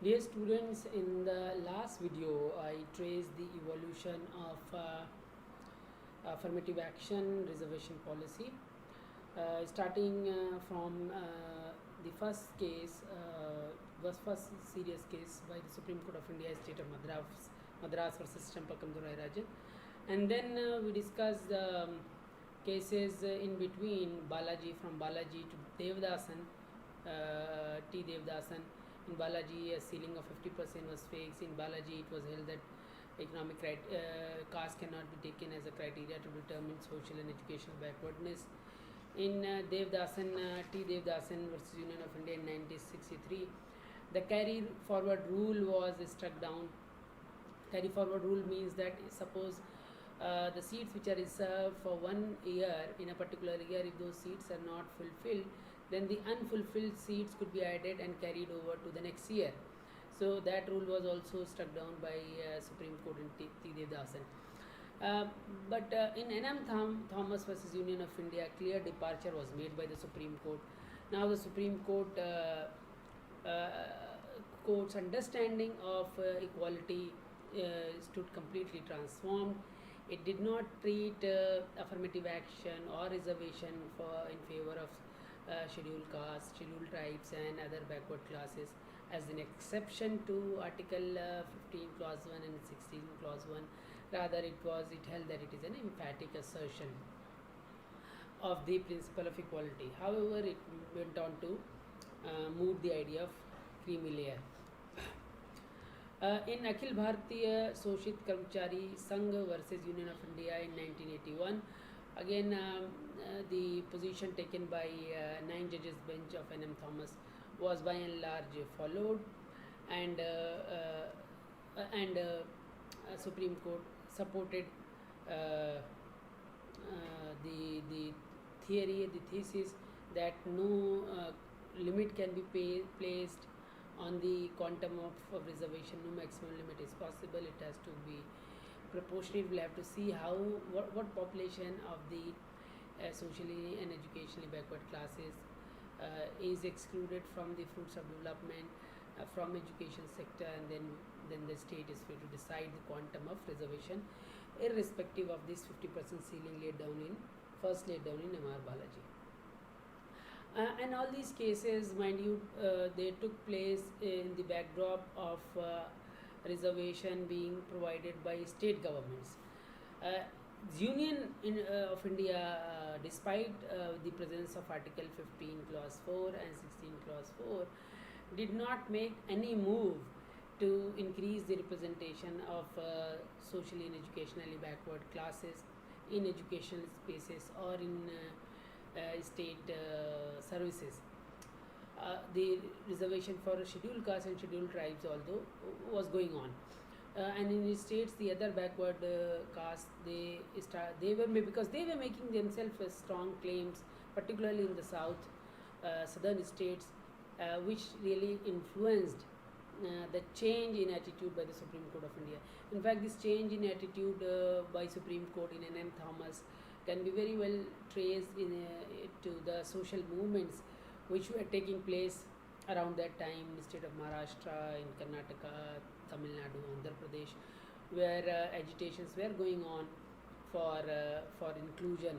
Dear students, in the last video, I traced the evolution of affirmative action reservation policy, starting from the first serious case by the Supreme Court of India, State of Madras versus Champakam Durai Rajan, and then we discussed cases in between Balaji to Devdasan, T. Devdasan. In Balaji, a ceiling of 50% was fixed. In Balaji, it was held that economic caste cannot be taken as a criteria to determine social and educational backwardness. In T. Devdasan versus Union of India in 1963, the carry forward rule was struck down. Carry forward rule means that suppose the seats which are reserved for 1 year in a particular year, if those seats are not fulfilled, then the unfulfilled seats could be added and carried over to the next year. So that rule was also struck down by Supreme Court in T. Devdasan. But in N.M. Thomas versus Union of India, clear departure was made by the Supreme Court. Now the Supreme Court court's understanding of equality stood completely transformed. It did not treat affirmative action or reservation in favor of scheduled castes, scheduled tribes, and other backward classes as an exception to Article 15 Clause 1 and 16 Clause 1. Rather, it held that it is an emphatic assertion of the principle of equality. However, it went on to move the idea of creamy layer. In Akhil Bharatiya Soshit Karmachari Sangh versus Union of India in 1981, again the position taken by 9 judges bench of N.M. Thomas was by and large followed, and Supreme Court supported the thesis that no limit can be placed on the quantum of reservation. No maximum limit is possible. It has to be proportionate. We'll have to see what population of the socially and educationally backward classes is excluded from the fruits of development from education sector, and then the state is free to decide the quantum of reservation irrespective of this 50% ceiling laid down in M.R. Balaji. And all these cases, mind you, they took place in the backdrop of reservation being provided by state governments. Union of India, despite the presence of Article 15 Clause 4 and 16 Clause 4, did not make any move to increase the representation of socially and educationally backward classes in educational spaces or in state services. The reservation for scheduled castes and scheduled tribes although was going on, and in the states the other backward castes because they were making themselves strong claims, particularly in the southern states, which really influenced the change in attitude by the Supreme Court of India. In fact, this change in attitude by Supreme Court in N.M. Thomas can be very well traced to the social movements which were taking place around that time in the state of Maharashtra, in Karnataka, Tamil Nadu, Andhra Pradesh, where agitations were going on for inclusion,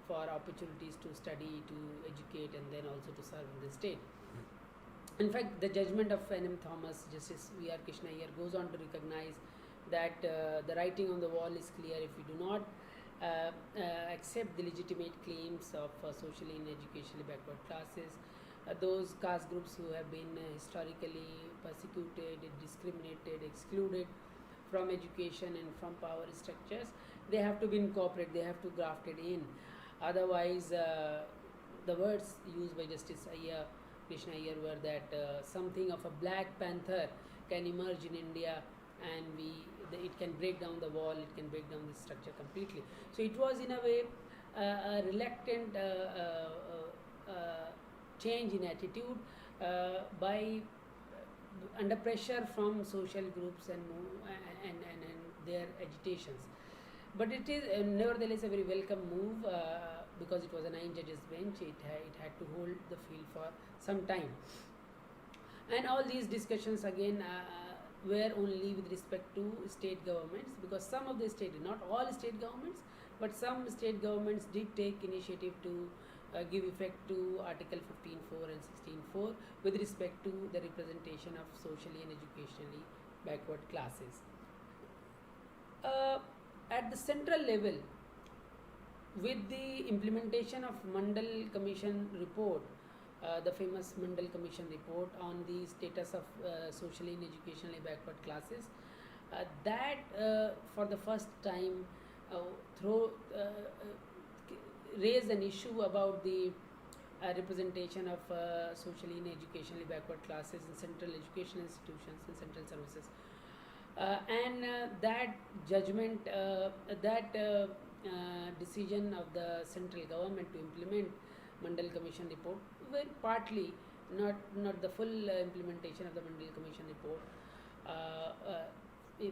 for opportunities to study, to educate, and then also to serve in the state. In fact, the judgment of N.M. Thomas, Justice V.R. Krishna Iyer, goes on to recognize that the writing on the wall is clear. If we do not accept the legitimate claims of socially and educationally backward classes, those caste groups who have been historically persecuted, discriminated, excluded from education and from power structures, they have to be incorporated, they have to grafted in. Otherwise, the words used by Justice Krishna Iyer were that something of a Black Panther can emerge in India, and it can break down the wall, it can break down the structure completely. So it was in a way a reluctant change in attitude by under pressure from social groups and their agitations. But it is nevertheless a very welcome move because it was a 9 judges bench. It had to hold the field for some time. And all these discussions again were only with respect to state governments, because some of the state, not all state governments, but some state governments did take initiative to give effect to Article 15.4 and 16.4 with respect to the representation of socially and educationally backward classes. At the central level, with the implementation of Mandal Commission report, the famous Mandal Commission report on the status of socially and educationally backward classes, that for the first time through raised an issue about the representation of socially and educationally backward classes in central education institutions and central services. And that judgment, that decision of the central government to implement Mandal Commission report, well, partly, not the full implementation of the Mandal Commission report.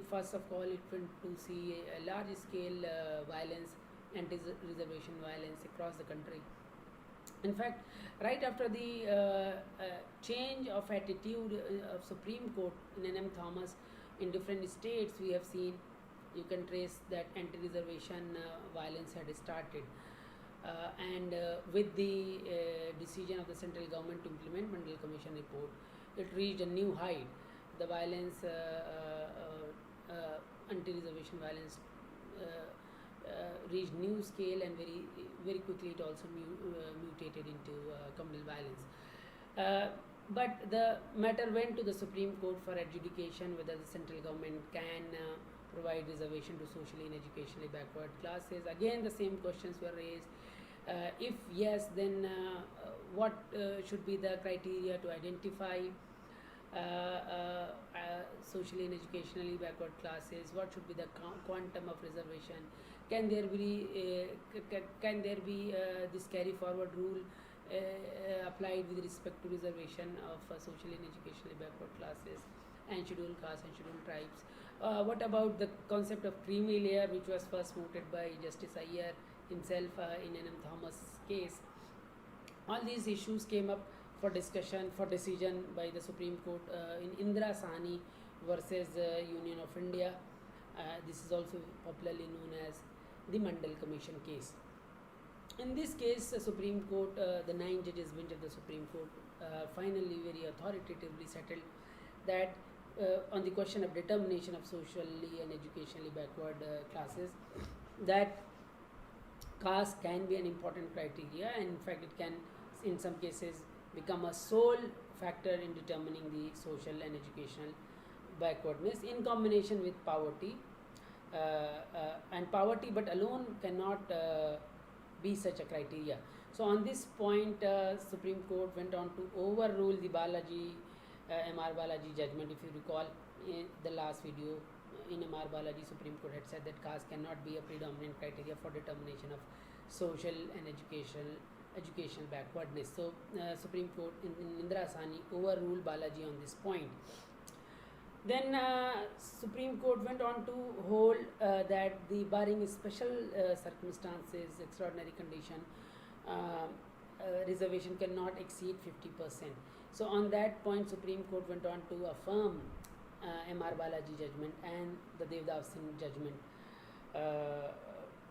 First of all, it went to see a large scale violence, anti-reservation violence across the country. In fact, right after the change of attitude of Supreme Court in N.M. Thomas in different states, we have seen, you can trace that anti-reservation violence had started. And with the decision of the central government to implement Mandal Commission report, it reached a new height. The violence, anti-reservation violence, reached new scale, and very quickly it also mutated into communal violence. But the matter went to the Supreme Court for adjudication whether the central government can provide reservation to socially and educationally backward classes. Again, the same questions were raised. If yes, then what should be the criteria to identify socially and educationally backward classes? What should be the quantum of reservation? Can there be this carry forward rule applied with respect to reservation of socially and educationally backward classes and scheduled castes and scheduled tribes? What about the concept of creamy layer, which was first mooted by Justice Iyer himself in N.M. Thomas case? All these issues came up for discussion, for decision by the Supreme Court in Indira Sahni versus Union of India. This is also popularly known as the Mandal Commission case. In this case, the Supreme Court, the 9 judges bench of the Supreme Court, finally very authoritatively settled that on the question of determination of socially and educationally backward classes, that caste can be an important criteria, and in fact it can in some cases become a sole factor in determining the social and educational backwardness in combination with poverty. And poverty but alone cannot be such a criteria. So on this point, Supreme Court went on to overrule the Balaji, M.R. Balaji judgment. If you recall in the last video, in M.R. Balaji, Supreme Court had said that caste cannot be a predominant criteria for determination of social and educational backwardness. So Supreme Court in Indira Sahni overruled Balaji on this point. Then Supreme Court went on to hold that the barring special circumstances, extraordinary condition, reservation cannot exceed 50%. So on that point, Supreme Court went on to affirm M.R. Balaji judgment and the Devdas Singh judgment,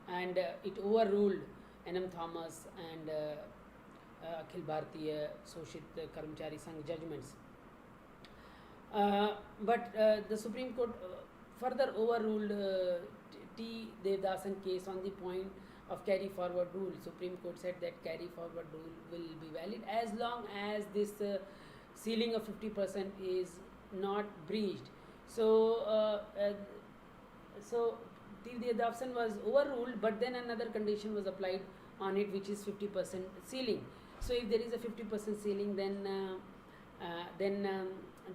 and it overruled N.M. Thomas and Akhil Bharatiya Soshit Karmachari Sangh judgments. But the Supreme Court further overruled T. Devdasan case on the point of carry forward rule. Supreme Court said that carry forward rule will be valid as long as this ceiling of 50% is not breached. So T. Devdasan was overruled, but then another condition was applied on it, which is 50% ceiling. So if there is a 50% ceiling, then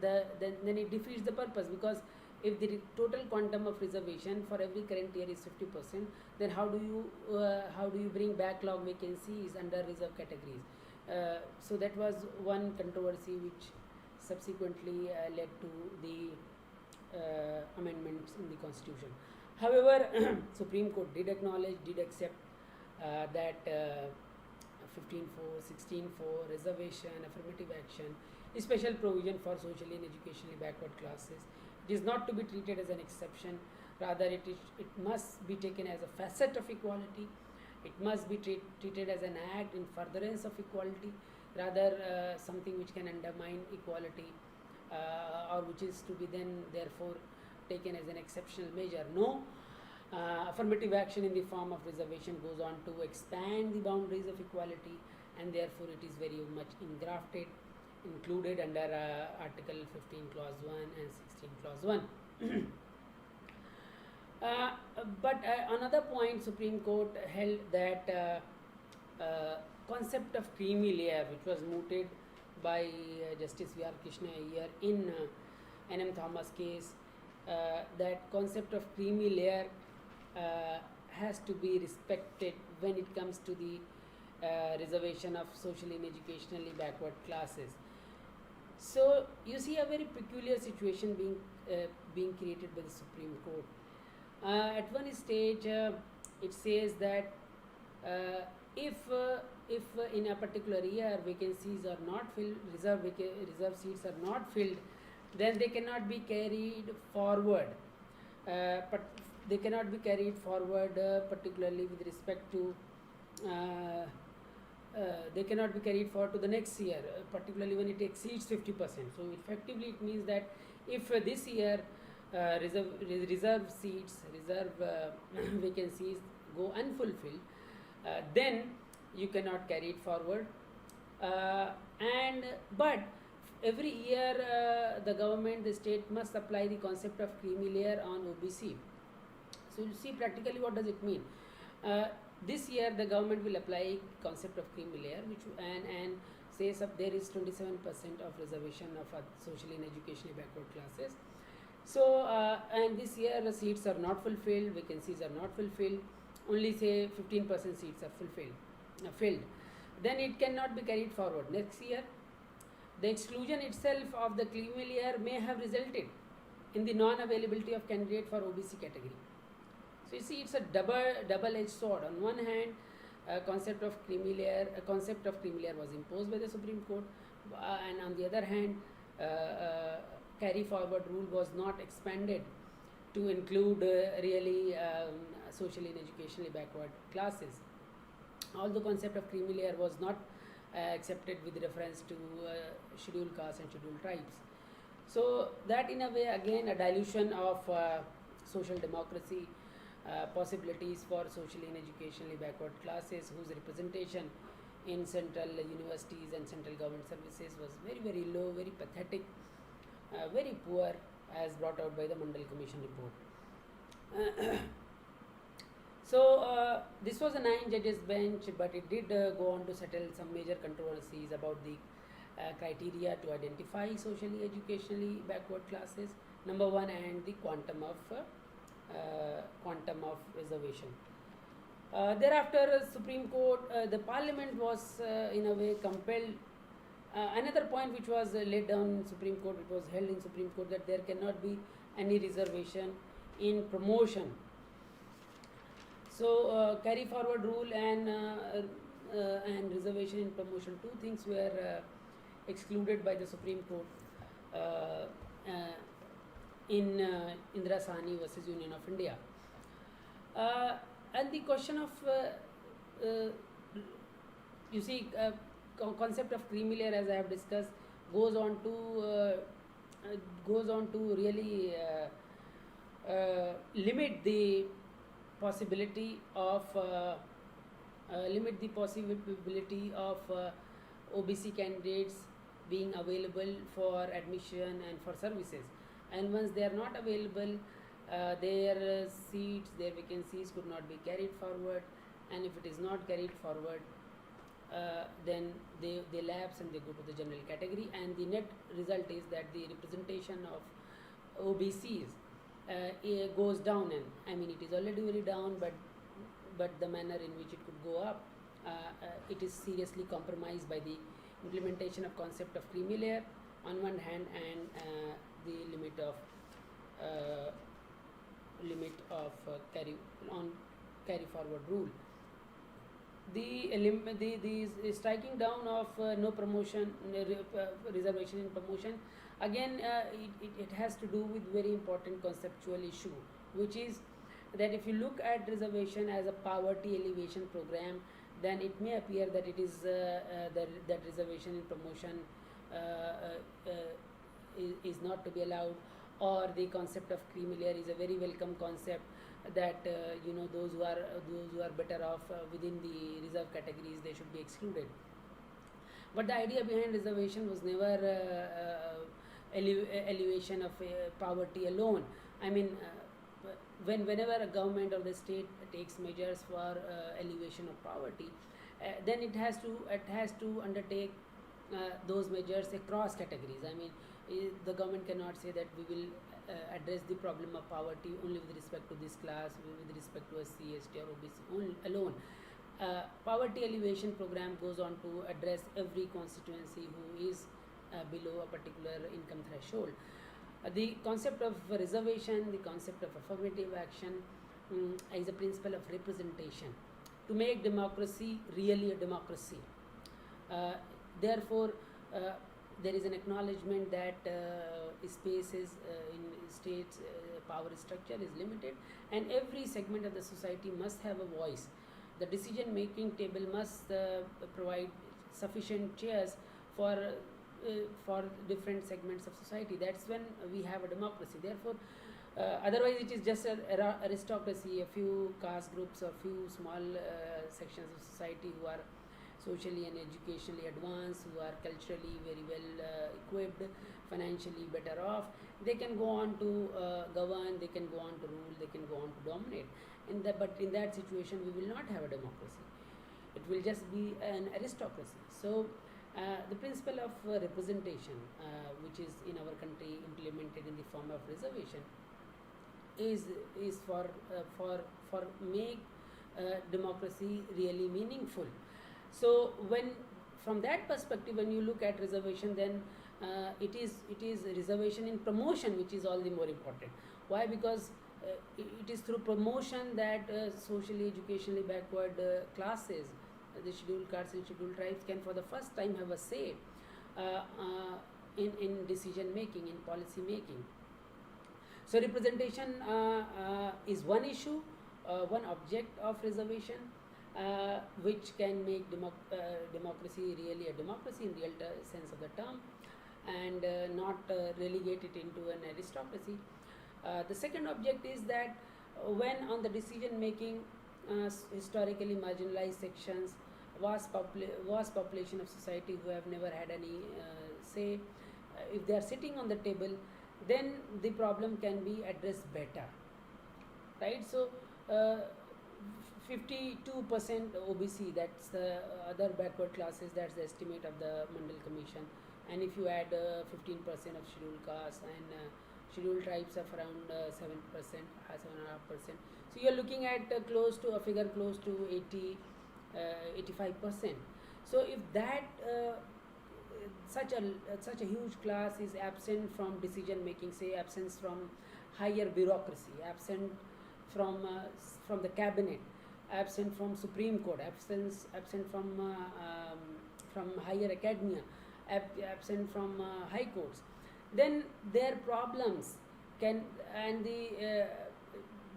it defeats the purpose, because if the total quantum of reservation for every current year is 50%, then how do you bring backlog vacancies under reserve categories? So that was one controversy which subsequently led to the amendments in the constitution. However, Supreme Court did accept that 15.4, 16.4, reservation, affirmative action, special provision for socially and educationally backward classes. It is not to be treated as an exception, rather it must be taken as a facet of equality. It must be treated as an act in furtherance of equality, rather something which can undermine equality, or which is to be then therefore taken as an exceptional measure. No, affirmative action in the form of reservation goes on to expand the boundaries of equality, and therefore it is very much included under Article 15 Clause 1 and 16 Clause 1. But another point, Supreme Court held that concept of creamy layer, which was mooted by Justice V.R. Krishna Iyer in N.M. Thomas case, that concept of creamy layer has to be respected when it comes to the reservation of socially and educationally backward classes. So you see a very peculiar situation being created by the Supreme Court. At one stage, it says that if in a particular year vacancies are not filled, reserve seats are not filled, then they cannot be carried forward. But they cannot be carried forward, particularly with respect to. They cannot be carried forward to the next year, particularly when it exceeds 50%. So effectively, it means that if this year reserve seats, reserve vacancies go unfulfilled, then you cannot carry it forward. But every year the government, the state must apply the concept of creamy layer on OBC. So you see practically what does it mean. This year the government will apply concept of creamy layer, which and says up there is 27% of reservation of socially and educationally backward classes. So and this year the seats are not fulfilled, vacancies are not fulfilled, only say 15% seats are filled. Then it cannot be carried forward. Next year, the exclusion itself of the creamy layer may have resulted in the non-availability of candidate for OBC category. So you see, it's a double-edged sword. On one hand, concept of creamy layer was imposed by the Supreme Court, and on the other hand, carry forward rule was not expanded to include really socially and educationally backward classes. Although concept of creamy layer was not accepted with reference to scheduled castes and scheduled tribes. So that in a way again a dilution of social democracy, possibilities for socially and educationally backward classes whose representation in central universities and central government services was very, very low, very pathetic, very poor, as brought out by the Mandal Commission report. So this was a 9 judges bench, but it did go on to settle some major controversies about the criteria to identify socially educationally backward classes, number one, and the quantum of reservation. Thereafter, Supreme Court, the Parliament was in a way compelled. Another point which was laid down in Supreme Court, it was held in Supreme Court, that there cannot be any reservation in promotion. So carry forward rule and reservation in promotion, two things were excluded by the Supreme Court in Indira Sahni versus Union of India. And the question of you see concept of creamy layer, as I have discussed, goes on to really limit the possibility of OBC candidates being available for admission and for services. And once they are not available, their seats, their vacancies could not be carried forward. And if it is not carried forward, then they lapse and they go to the general category. And the net result is that the representation of OBCs goes down, and I mean it is already very down, but the manner in which it could go up, it is seriously compromised by the implementation of concept of creamy layer on one hand, and the limit of carry forward rule. the striking down of no promotion, reservation in promotion, again it has to do with very important conceptual issue, which is that if you look at reservation as a poverty elevation program, then it may appear that it is that reservation in promotion uh, uh, is not to be allowed, or the concept of creamy layer is a very welcome concept, that those who are better off within the reserve categories, they should be excluded. But the idea behind reservation was never elevation of poverty alone. I mean, whenever a government or the state takes measures for elevation of poverty, then it has to undertake those measures across categories. I mean, the government cannot say that we will address the problem of poverty only with respect to this class, with respect to SC, ST or OBC alone. Poverty elevation program goes on to address every constituency who is below a particular income threshold. The concept of reservation, the concept of affirmative action, is a principle of representation to make democracy really a democracy. Therefore, there is an acknowledgement that spaces in states power structure is limited, and every segment of the society must have a voice. The decision making table must provide sufficient chairs for different segments of society. That's when we have a democracy. Therefore, otherwise it is just an aristocracy, a few caste groups or few small sections of society who are socially and educationally advanced, who are culturally very well equipped, financially better off. They can go on to govern, they can go on to rule, they can go on to dominate. But in that situation, we will not have a democracy. It will just be an aristocracy. So, the principle of representation, which is in our country implemented in the form of reservation, is for make democracy really meaningful. So when from that perspective, when you look at reservation, then it is reservation in promotion which is all the more important. Why? Because it is through promotion that socially, educationally backward classes, the scheduled castes and scheduled tribes, can for the first time have a say in decision making, in policy making. So representation is one issue, one object of reservation, which can make democracy really a democracy in real sense of the term, and not relegate it into an aristocracy. The second object is that when on the decision making, historically marginalized sections, vast population of society who have never had any say, if they are sitting on the table, then the problem can be addressed better, right? So 52% OBC, that's the other backward classes, that's the estimate of the Mandal Commission, and if you add 15% of scheduled castes and scheduled tribes of around 7%, 7.5%, so you are looking at close to a figure close to 85%. So if that such a huge class is absent from decision making, say absence from higher bureaucracy, absent from the cabinet, absent from Supreme Court, absent from higher academia, absent from high courts, then their problems can, and the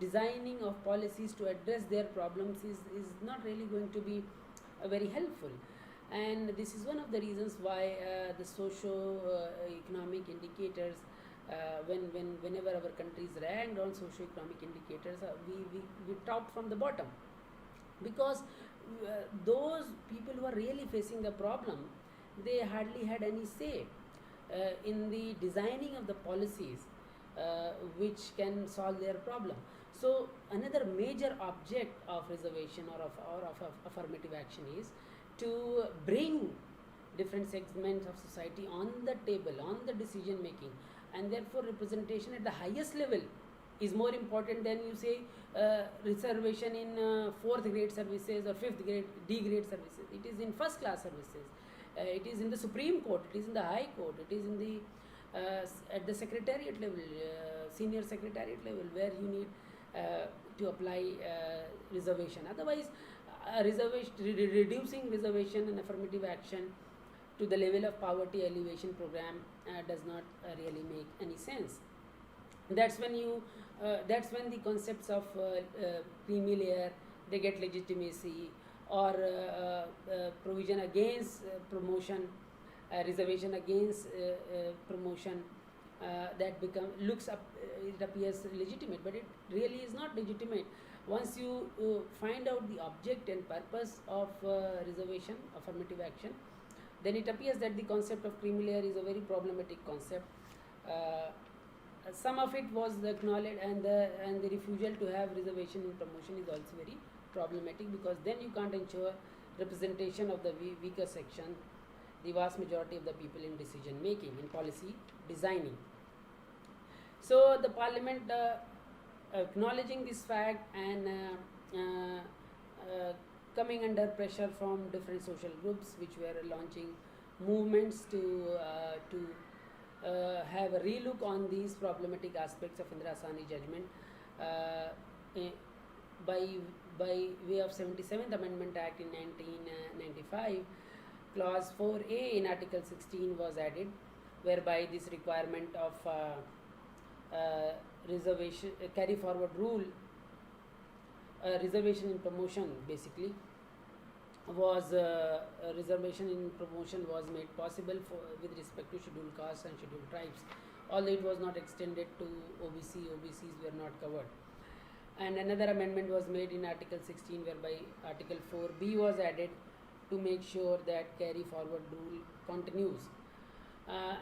designing of policies to address their problems is not really going to be very helpful. And this is one of the reasons why the socio-economic indicators, whenever our country is ranked on socio-economic indicators, we top from the bottom, because those people who are really facing the problem, they hardly had any say in the designing of the policies which can solve their problem. So another major object of reservation or of affirmative action is to bring different segments of society on the table, on the decision making, and therefore representation at the highest level is more important than, you say, reservation in 4th grade services or 5th grade D grade services. It is in first class services. It is in the Supreme Court, it is in the High Court, it is in the at the secretariat level, senior secretariat level, where you need to apply reservation. Otherwise, reducing reservation and affirmative action to the level of poverty alleviation program does not really make any sense. That's when you that's when the concepts of creamy layer they get legitimacy, or provision against promotion, reservation against promotion, that become looks up, it appears legitimate, but it really is not legitimate. Once you find out the object and purpose of reservation affirmative action, then it appears that the concept of creamy layer is a very problematic concept. Some of it was acknowledged, and the refusal to have reservation in promotion is also very problematic, because then you can't ensure representation of the weaker section, the vast majority of the people in decision making, in policy designing. So the parliament, acknowledging this fact and coming under pressure from different social groups which were launching movements to have a relook on these problematic aspects of Indira Sahni judgment, by way of 77th Amendment Act in 1995, Clause 4A in Article 16 was added, whereby this requirement of reservation carry forward rule, reservation in promotion basically was reservation in promotion was made possible with respect to scheduled castes and scheduled tribes, although it was not extended to OBC. OBCs were not covered. And another amendment was made in Article 16, whereby Article 4B was added to make sure that carry forward rule continues.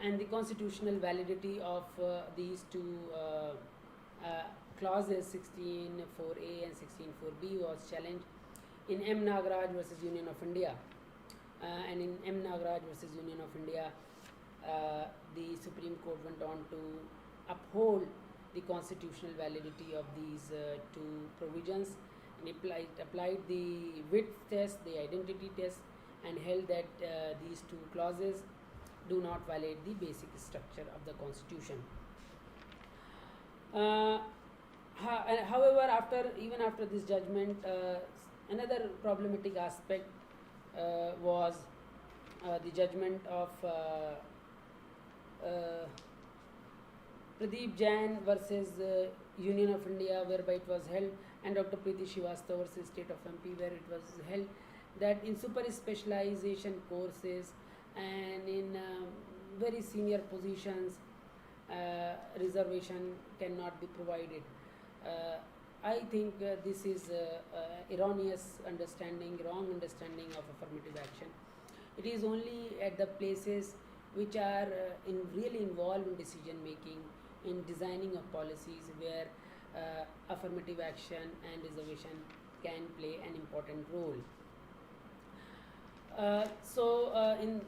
And the constitutional validity of these two clauses, 16(4)A and 16(4)B, was challenged in M. Nagaraj versus Union of India. And in M. Nagaraj versus Union of India, the Supreme Court went on to uphold the constitutional validity of these two provisions, and applied the width test, the identity test, and held that these two clauses do not violate the basic structure of the constitution. However, even after this judgment, another problematic aspect was the judgment of Pradeep Jain versus Union of India, whereby it was held, and Dr. Preeti Srivastava versus State of MP, where it was held that in super specialization courses and in very senior positions, reservation cannot be provided. I think this is erroneous understanding, wrong understanding of affirmative action. It is only at the places which are really involved in decision making, in designing of policies, where affirmative action and reservation can play an important role. In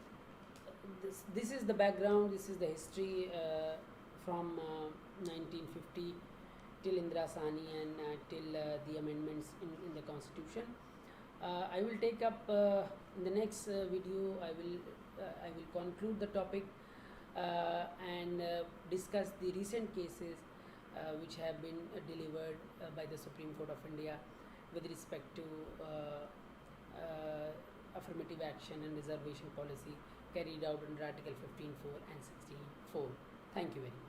this is the background, this is the history from 1950 till Indira Sahni and till the amendments in the constitution. I will take up in the next video. I will conclude the topic and discuss the recent cases which have been delivered by the Supreme Court of India with respect to affirmative action and reservation policy carried out under Article 15(4) and 16(4). Thank you very much.